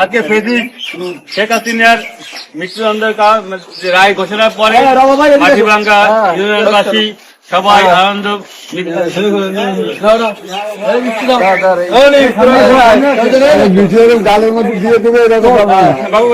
আজকে প্রেসিডেন্ট শেখ হাসিনার মৃত্যুদণ্ডের রায় ঘোষণার পরে মাটিভাঙ্গা ইউনিয়নবাসী সবাই আনন্দ গালের মধ্যে দিয়ে দেবে এরকম বাবু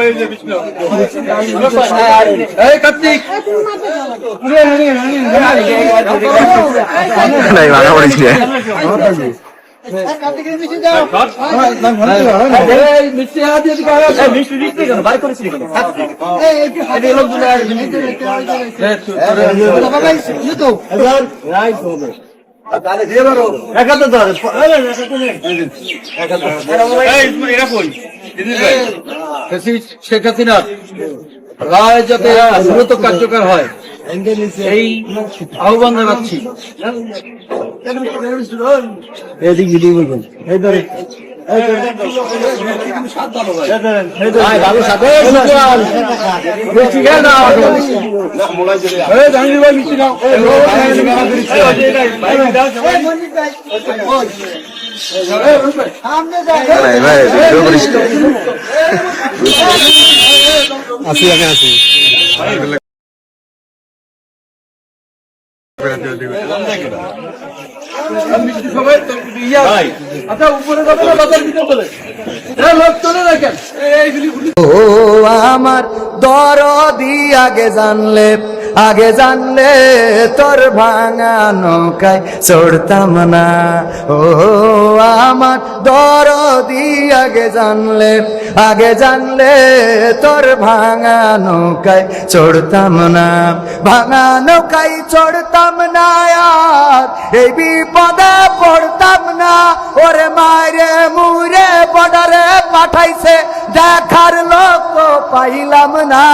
শেখ হাসিনা রায় যাতে দ্রুত কার্যকর হয় এই আহ্বান জানাচ্ছি। আমার দরদি আগে জানলে তোর ভাঙা নৌকায় চড়তাম না। ও আমার দরদি আগে জানলে তোর ভাঙা নৌকায় চড়তাম না, ভাঙা নৌকায় চড়তাম না, আর এই বিপদে পড়তাম না। ওরে মারে মুরে বর্ডারে পাঠাইছে, দেখার লোক পাইলাম না।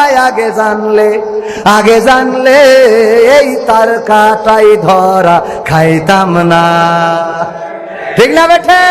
আগে জানলে এই তার কাটাই ধরা খাইতাম না। ঠিক না বেঠে?